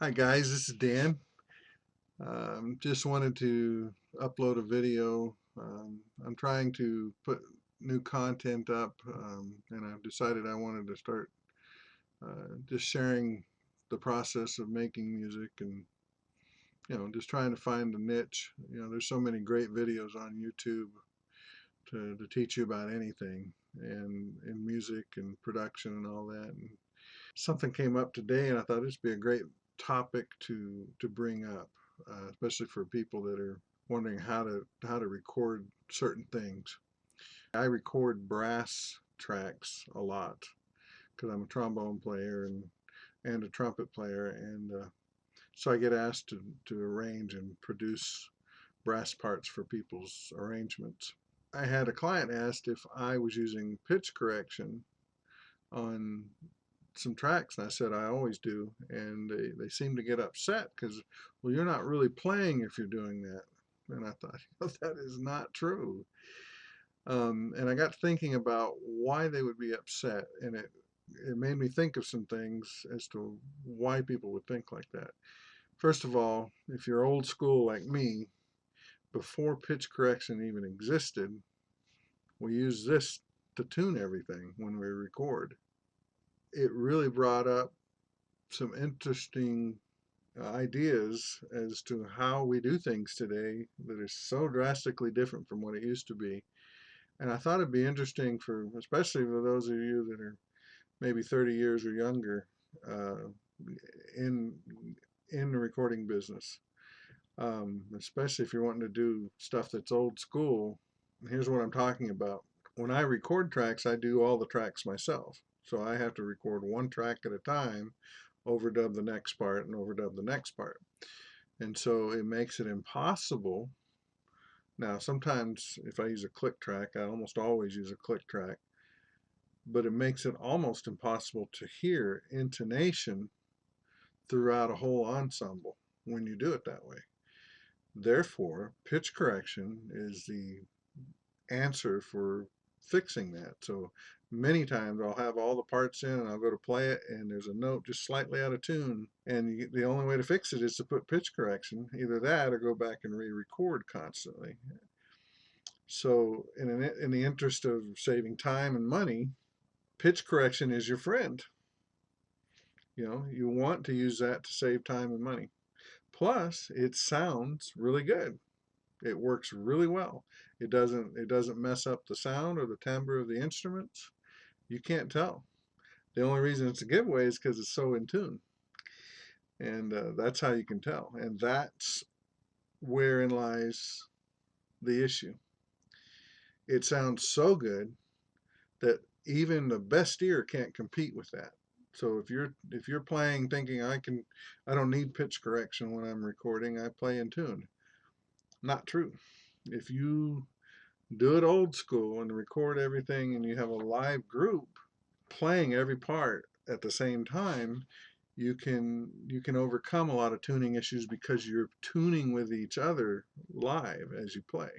Hi guys, this is Dan. Just wanted to upload a video. I'm trying to put new content up, and I've decided I wanted to start just sharing the process of making music and just trying to find a niche. There's so many great videos on YouTube to teach you about anything and in music and production and all that. And something came up today, and I thought this would be a great topic to bring up, especially for people that are wondering how to record certain things. I record brass tracks a lot because I'm a trombone player and a trumpet player, and so I get asked to arrange and produce brass parts for people's arrangements. I had a client asked if I was using pitch correction on some tracks, and I said I always do, and they seem to get upset because, well, you're not really playing if you're doing that. And I thought, that is not true. And I got thinking about why they would be upset, and it made me think of some things as to why people would think like that. First of all, if you're old school like me, before pitch correction even existed, we used this to tune everything when we record. It really brought up some interesting ideas as to how we do things today that is so drastically different from what it used to be. And I thought it'd be interesting for, especially for those of you that are maybe 30 years or younger uh, in in the recording business, especially if you're wanting to do stuff that's old school. Here's what I'm talking about. When I record tracks, I do all the tracks myself. So I have to record one track at a time, overdub the next part, and overdub the next part. And so it makes it impossible. Now, sometimes if I use a click track, I almost always use a click track, but it makes it almost impossible to hear intonation throughout a whole ensemble when you do it that way. Therefore, pitch correction is the answer for fixing that. So many times I'll have all the parts in and I'll go to play it and there's a note just slightly out of tune, and the only way to fix it is to put pitch correction, either that or go back and re-record constantly. So in the interest of saving time and money, pitch correction is your friend. You want to use that to save time and money. Plus, it sounds really good. It works really well. It doesn't mess up the sound or the timbre of the instruments. You can't tell. The only reason it's a giveaway is because it's so in tune, and that's how you can tell. And that's wherein lies the issue. It sounds so good that even the best ear can't compete with that. So if you're playing thinking I don't need pitch correction when I'm recording, I play in tune. Not true. If you do it old school and record everything and you have a live group playing every part at the same time, you can overcome a lot of tuning issues because you're tuning with each other live as you play.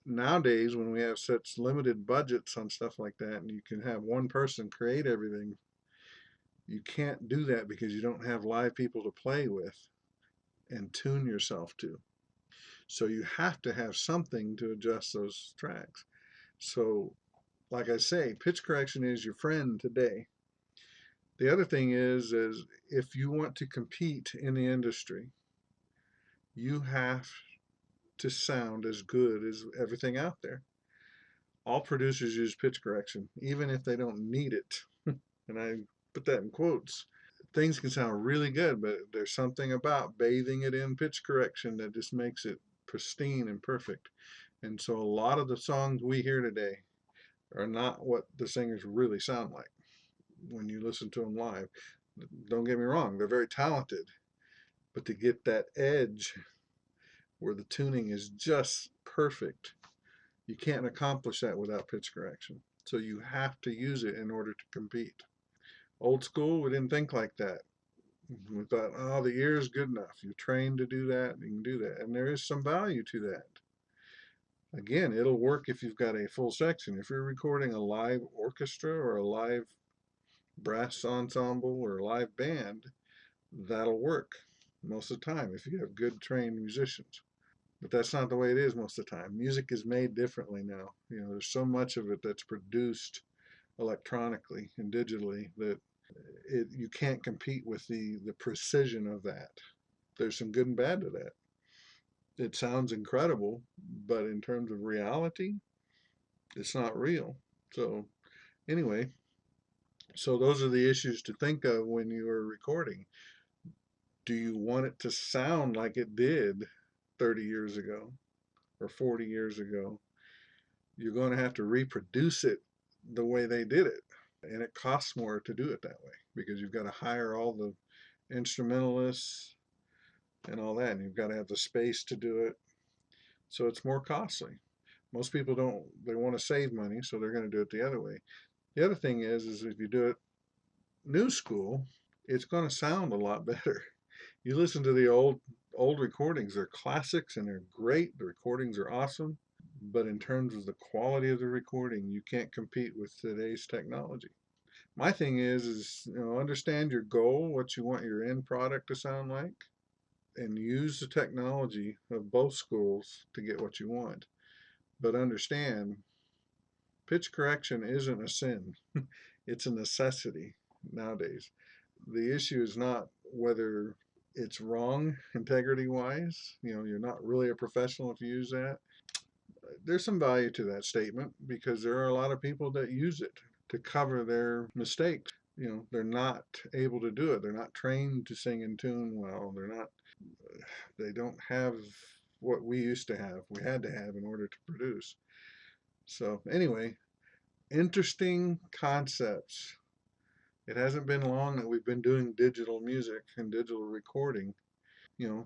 Nowadays, when we have such limited budgets on stuff like that and you can have one person create everything, you can't do that because you don't have live people to play with and tune yourself to. So you have to have something to adjust those tracks. So, like I say, pitch correction is your friend today. The other thing is if you want to compete in the industry, you have to sound as good as everything out there. All producers use pitch correction, even if they don't need it. And I put that in quotes. Things can sound really good, but there's something about bathing it in pitch correction that just makes it pristine and perfect. And so a lot of the songs we hear today are not what the singers really sound like when you listen to them live. Don't get me wrong, they're very talented, but to get that edge where the tuning is just perfect, you can't accomplish that without pitch correction. So you have to use it in order to compete. Old school, we didn't think like that. We thought, oh, the ear is good enough. You're trained to do that, you can do that. And there is some value to that. Again, it'll work if you've got a full section. If you're recording a live orchestra or a live brass ensemble or a live band, that'll work most of the time if you have good trained musicians. But that's not the way it is most of the time. Music is made differently now. There's so much of it that's produced electronically and digitally that you can't compete with the precision of that. There's some good and bad to that. It sounds incredible, but in terms of reality, it's not real. So anyway, so those are the issues to think of when you are recording. Do you want it to sound like it did 30 years ago or 40 years ago? You're going to have to reproduce it the way they did it. And it costs more to do it that way because you've got to hire all the instrumentalists and all that, and you've got to have the space to do it. So it's more costly. Most people don't, they want to save money, so they're going to do it the other way. The other thing is if you do it new school, it's going to sound a lot better. You listen to the old recordings, they're classics and they're great. The recordings are awesome, but in terms of the quality of the recording, you can't compete with today's technology. My thing is understand your goal, what you want your end product to sound like, and use the technology of both schools to get what you want. But understand, pitch correction isn't a sin. It's a necessity nowadays. The issue is not whether it's wrong integrity wise. You're not really a professional if you use that. There's some value to that statement because there are a lot of people that use it to cover their mistakes. They're not able to do it. They're not trained to sing in tune well. They don't have what we used to have, we had to have in order to produce. So anyway, interesting concepts. It hasn't been long that we've been doing digital music and digital recording.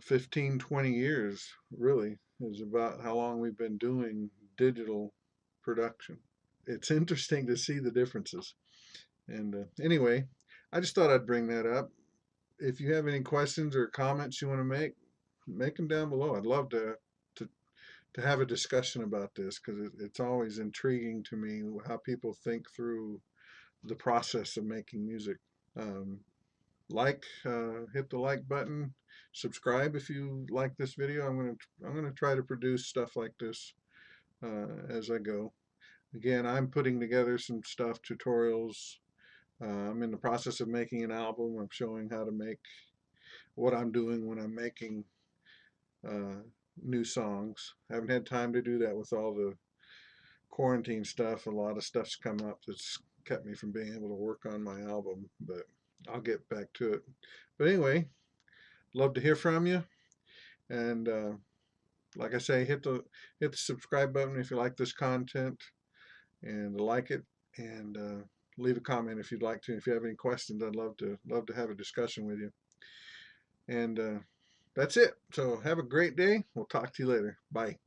15, 20 years really is about how long we've been doing digital production. It's interesting to see the differences. And anyway, I just thought I'd bring that up. If you have any questions or comments you want to make them down below. I'd love to to have a discussion about this because it's always intriguing to me how people think through the process of making music. Um, hit the like button, subscribe if you like this video. I'm gonna try to produce stuff like this as I go. Again, I'm putting together some stuff, tutorials. I'm in the process of making an album. I'm showing how to make what I'm doing when I'm making uh, new songs. I haven't had time to do that with all the quarantine stuff. A lot of stuff's come up that's kept me from being able to work on my album, but I'll get back to it. But anyway, love to hear from you. And like I say, hit the subscribe button if you like this content, and like it, and leave a comment if you'd like to. If you have any questions, I'd love to have a discussion with you. And that's it. So have a great day. We'll talk to you later. Bye.